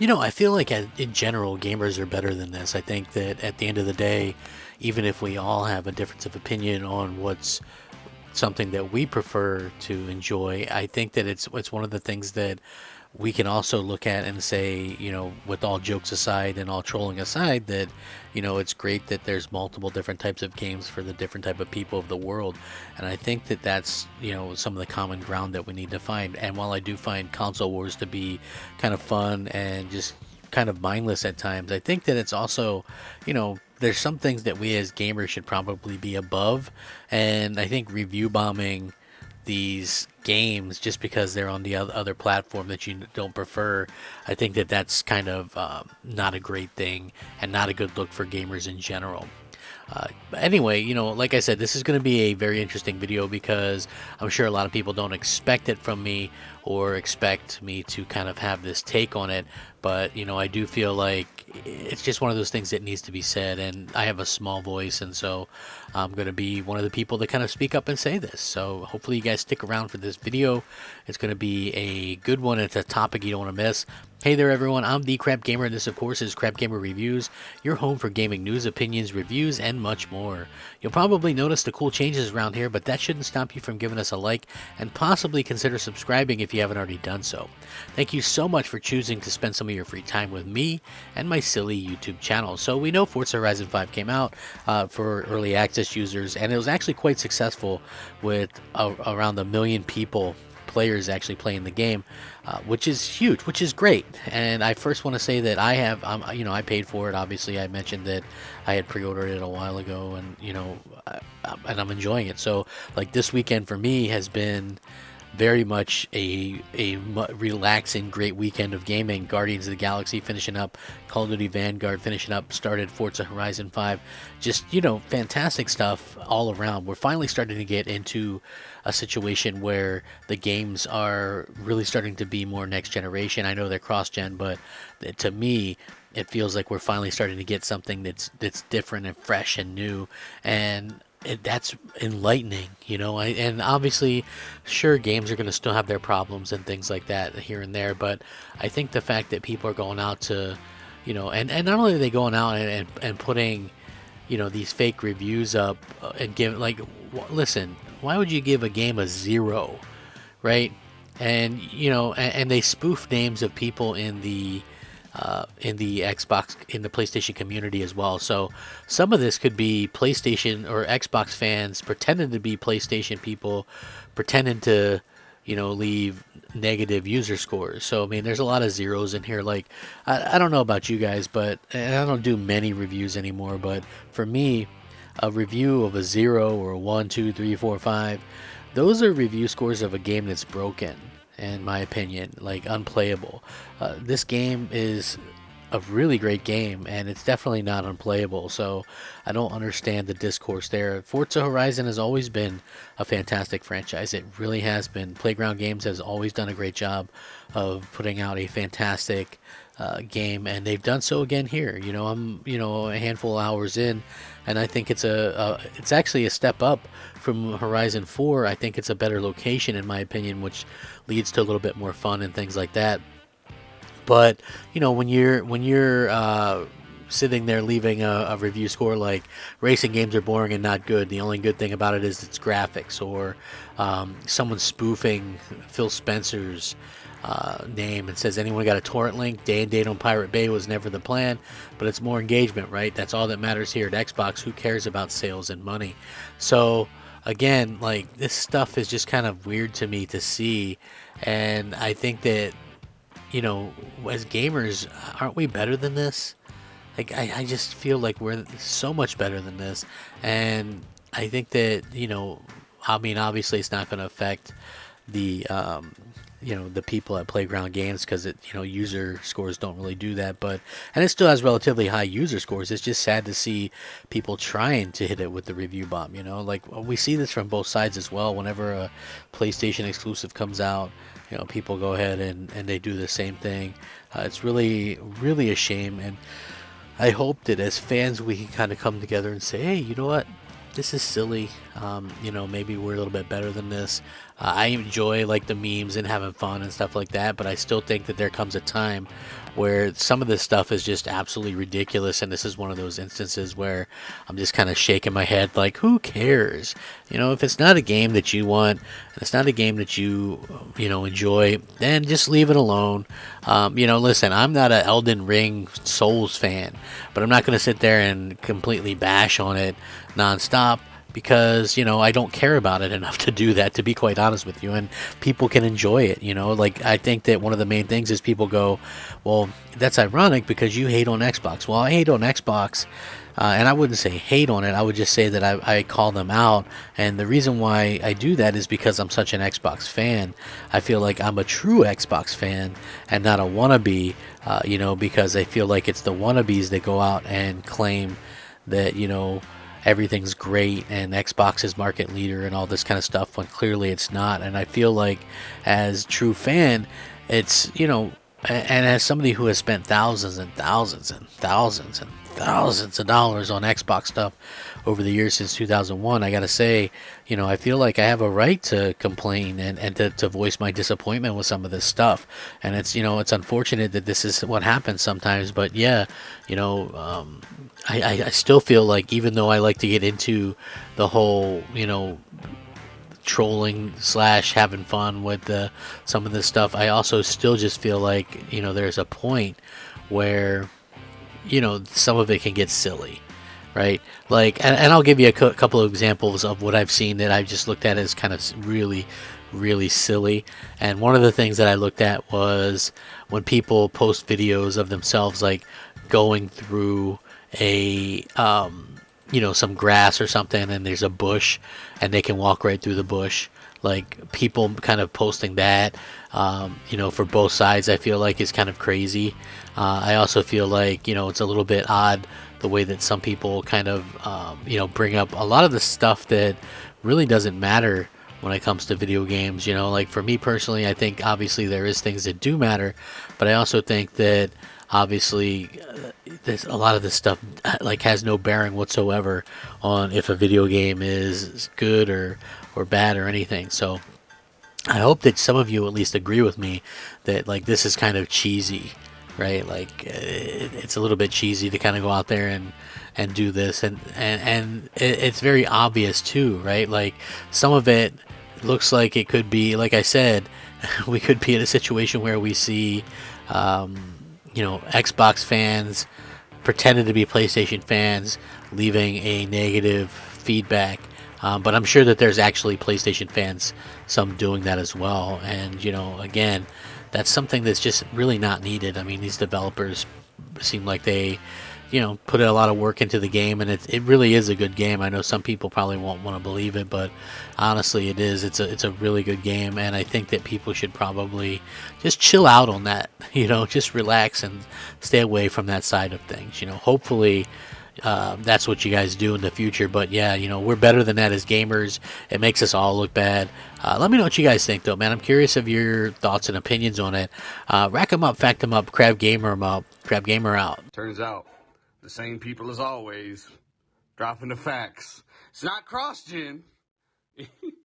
I feel like in general, gamers are better than this. I think that at the end of the day, even if we all have a difference of opinion on what's something that we prefer to enjoy, I think that it's one of the things that we can also look at and say, with all jokes aside and all trolling aside, that it's great that there's multiple different types of games for the different type of people of the world. And I think that that's some of the common ground that we need to find. And while I do find console wars to be kind of fun and just kind of mindless at times, I think that it's also, there's some things that we as gamers should probably be above. And I think review bombing these games just because they're on the other platform that you don't prefer, I think that that's kind of not a great thing and not a good look for gamers in general. But anyway, like I said, this is going to be a very interesting video because I'm sure a lot of people don't expect it from me or expect me to kind of have this take on it. But, I do feel like it's just one of those things that needs to be said. And I have a small voice, and so I'm going to be one of the people that kind of speak up and say this. So hopefully you guys stick around for this video. It's going to be a good one. It's a topic you don't want to miss. Hey there everyone, I'm the Crapgamer, and this of course is Crapgamer Reviews, your home for gaming news, opinions, reviews, and much more. You'll probably notice the cool changes around here, but that shouldn't stop you from giving us a like and possibly consider subscribing if you haven't already done so. Thank you so much for choosing to spend some of your free time with me and my silly YouTube channel. So we know Forza Horizon 5 came out for early access users, and it was actually quite successful with around 1 million players actually playing the game, which is huge, which is great. And I first want to say that I paid for it. Obviously, I mentioned that I had pre-ordered it a while ago, and and I'm enjoying it. So, like, this weekend for me has been very much a relaxing, great weekend of gaming. Guardians of the Galaxy finishing up, Call of Duty Vanguard finishing up, started Forza Horizon 5. Just, fantastic stuff all around. We're finally starting to get into a situation where the games are really starting to be more next generation. I know they're cross-gen, but to me, it feels like we're finally starting to get something that's different and fresh and new. And that's enlightening, and obviously, sure, games are going to still have their problems and things like that here and there, but I think the fact that people are going out to, and not only are they going out and putting, these fake reviews up and give, like, listen, why would you give a game a 0, right? And, and they spoof names of people in the Xbox, in the PlayStation community as well. So some of this could be PlayStation or Xbox fans pretending to be PlayStation people, pretending to, leave negative user scores. So I mean, there's a lot of zeros in here. Like, I don't know about you guys, but and I don't do many reviews anymore. But for me, a review of a 0 or a 1, 2, 3, 4, 5, those are review scores of a game that's broken, in my opinion, like unplayable. This game is a really great game, and it's definitely not unplayable, so I don't understand the discourse there. Forza Horizon has always been a fantastic franchise. It really has been. Playground Games has always done a great job of putting out a fantastic game, and they've done so again here. I'm a handful of hours in, and I think it's it's actually a step up from Horizon 4. I think it's a better location in my opinion, which leads to a little bit more fun and things like that. But when you're sitting there leaving a review score like racing games are boring and not good, the only good thing about it is its graphics, or someone spoofing Phil Spencer's name and says, anyone got a torrent link? Day and date on Pirate Bay was never the plan, but it's more engagement, right? That's all that matters here at Xbox. Who cares about sales and money? So again, like, this stuff is just kind of weird to me to see, and I think that as gamers, aren't we better than this? Like, I just feel like we're so much better than this, and I think that I mean, obviously it's not going to affect the the people at Playground Games, because user scores don't really do that, and it still has relatively high user scores. It's just sad to see people trying to hit it with the review bomb. Like, we see this from both sides as well. Whenever a PlayStation exclusive comes out, people go ahead and they do the same thing. It's really a shame, and I hope that as fans we can kind of come together and say, hey, you know what, this is silly. Maybe we're a little bit better than this. I enjoy like the memes and having fun and stuff like that, but I still think that there comes a time where some of this stuff is just absolutely ridiculous, and this is one of those instances where I'm just kind of shaking my head like, who cares? If it's not a game that you want, and it's not a game that you enjoy, then just leave it alone. Listen, I'm not an Elden Ring Souls fan, but I'm not going to sit there and completely bash on it nonstop because I don't care about it enough to do that, to be quite honest with you. And people can enjoy it. Like, I think that one of the main things is people go, well, that's ironic because you hate on Xbox. Well, I hate on Xbox, and I wouldn't say hate on it. I would just say that I call them out, and the reason why I do that is because I'm such an Xbox fan. I feel like I'm a true Xbox fan and not a wannabe. Because I feel like it's the wannabes that go out and claim that everything's great and Xbox is market leader and all this kind of stuff when clearly it's not. And I feel like as true fan, it's and as somebody who has spent thousands and thousands and thousands and thousands of dollars on Xbox stuff over the years since 2001, I gotta say, I feel like I have a right to complain and to voice my disappointment with some of this stuff. And it's unfortunate that this is what happens sometimes, but yeah, I still feel like, even though I like to get into the whole, trolling slash having fun with some of this stuff, I also still just feel like, there's a point where, some of it can get silly, right? Like, and I'll give you a couple of examples of what I've seen that I've just looked at as kind of really, really silly. And one of the things that I looked at was when people post videos of themselves, like, going through a some grass or something, and there's a bush and they can walk right through the bush. Like, people kind of posting that for both sides, I feel like is kind of crazy. I also feel like it's a little bit odd the way that some people kind of bring up a lot of the stuff that really doesn't matter when it comes to video games. Like, for me personally, I think obviously there is things that do matter, but I also think that obviously there's a lot of this stuff like has no bearing whatsoever on if a video game is good or bad or anything. So I hope that some of you at least agree with me that, like, this is kind of cheesy, right? Like, it's a little bit cheesy to kind of go out there and do this, and it's very obvious too, right? Like, some of it looks like it could be, like I said, we could be in a situation where we see Xbox fans pretending to be PlayStation fans leaving a negative feedback. But I'm sure that there's actually PlayStation fans, some doing that as well. And, again, that's something that's just really not needed. I mean, these developers seem like they, put a lot of work into the game, and it really is a good game. I know some people probably won't want to believe it, but honestly, it is. It's a really good game, and I think that people should probably just chill out on that. Just relax and stay away from that side of things. Hopefully. That's what you guys do in the future, but yeah, we're better than that as gamers. It makes us all look bad. Let me know what you guys think, though, man. I'm curious of your thoughts and opinions on it. Rack 'em up, fact 'em up, Crab Gamer 'em up, Crab Gamer out. Turns out, the same people as always, dropping the facts. It's not cross-gen.